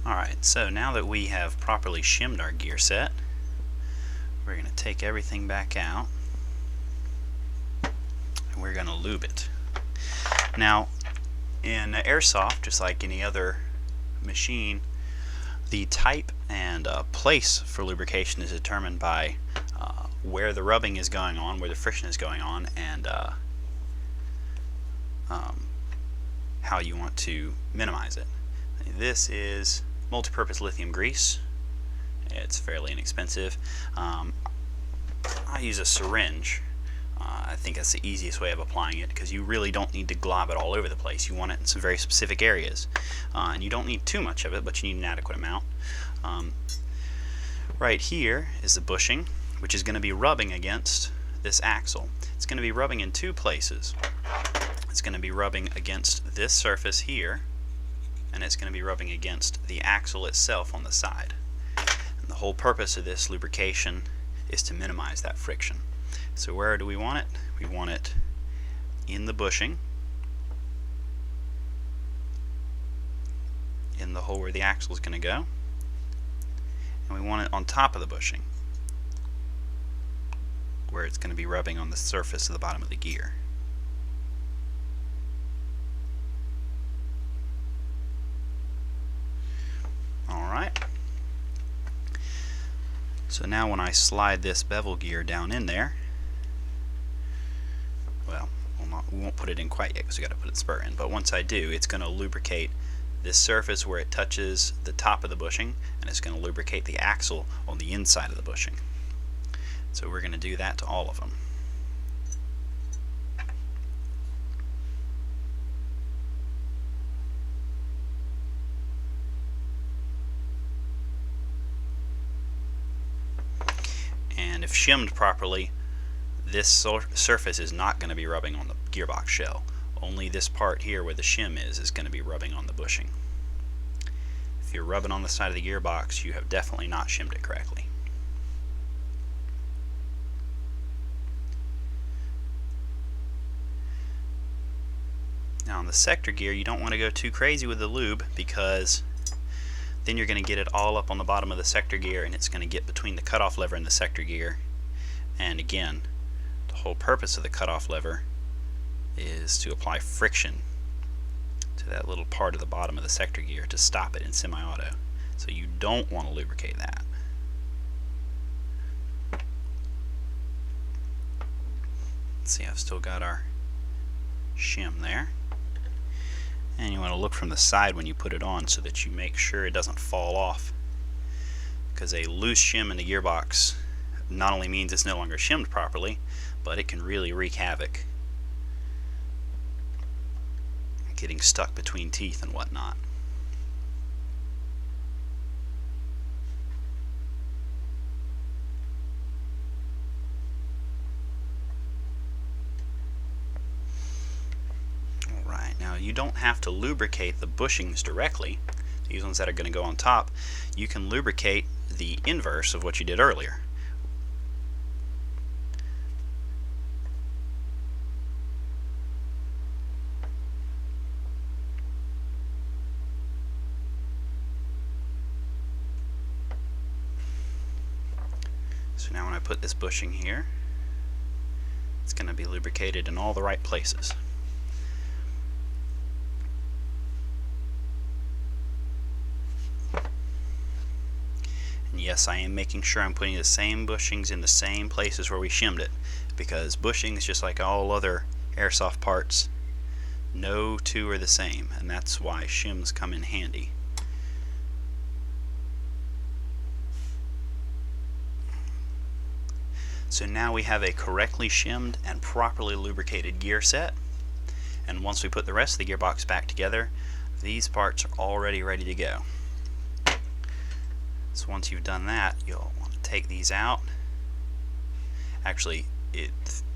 Alright, so now that we have properly shimmed our gear set, we're going to take everything back out and we're going to lube it. Now, in Airsoft, just like any other machine, the type and place for lubrication is determined by where the rubbing is going on, where the friction is going on, and how you want to minimize it. This is multi-purpose lithium grease. It's fairly inexpensive. I use a syringe. I think that's the easiest way of applying it, because you really don't need to glob it all over the place. You want it in some very specific areas, and you don't need too much of it, but you need an adequate amount. Right here is the bushing, which is going to be rubbing against this axle. It's going to be rubbing in two places. It's going to be rubbing against this surface here, and it's going to be rubbing against the axle itself on the side. And the whole purpose of this lubrication is to minimize that friction. So where do we want it? We want it in the bushing, in the hole where the axle is going to go, and we want it on top of the bushing, where it's going to be rubbing on the surface of the bottom of the gear. Alright, so now when I slide this bevel gear down in there, well, we won't put it in quite yet because we got to put the spur in, but once I do, it's going to lubricate this surface where it touches the top of the bushing, and it's going to lubricate the axle on the inside of the bushing. So we're going to do that to all of them. And if shimmed properly, this surface is not going to be rubbing on the gearbox shell. Only this part here where the shim is going to be rubbing on the bushing. If you're rubbing on the side of the gearbox, you have definitely not shimmed it correctly. Now on the sector gear, you don't want to go too crazy with the lube, because then you're going to get it all up on the bottom of the sector gear, and it's going to get between the cutoff lever and the sector gear. And again, the whole purpose of the cutoff lever is to apply friction to that little part of the bottom of the sector gear to stop it in semi-auto. So you don't want to lubricate that. Let's see, I've still got our shim there. And you want to look from the side when you put it on so that you make sure it doesn't fall off, because a loose shim in the gearbox not only means it's no longer shimmed properly, but it can really wreak havoc, getting stuck between teeth and whatnot. Alright, now you don't have to lubricate the bushings directly, these ones that are going to go on top. You can lubricate the inverse of what you did earlier. So now when I put this bushing here, it's going to be lubricated in all the right places. And yes, I am making sure I'm putting the same bushings in the same places where we shimmed it, because bushings, just like all other airsoft parts, no two are the same, and that's why shims come in handy. So now we have a correctly shimmed and properly lubricated gear set, and once we put the rest of the gearbox back together, these parts are already ready to go. So once you've done that, you'll want to take these out. Actually,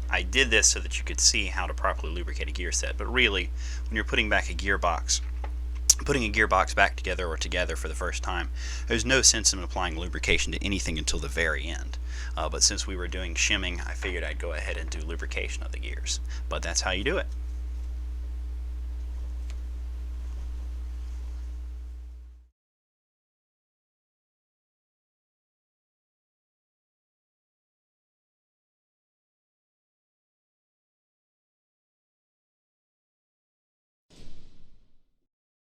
I did this so that you could see how to properly lubricate a gear set, but really, when you're putting back a gearbox, putting a gearbox back together or together for the first time, there's no sense in applying lubrication to anything until the very end. But since we were doing shimming, I figured I'd go ahead and do lubrication of the gears. But that's how you do it.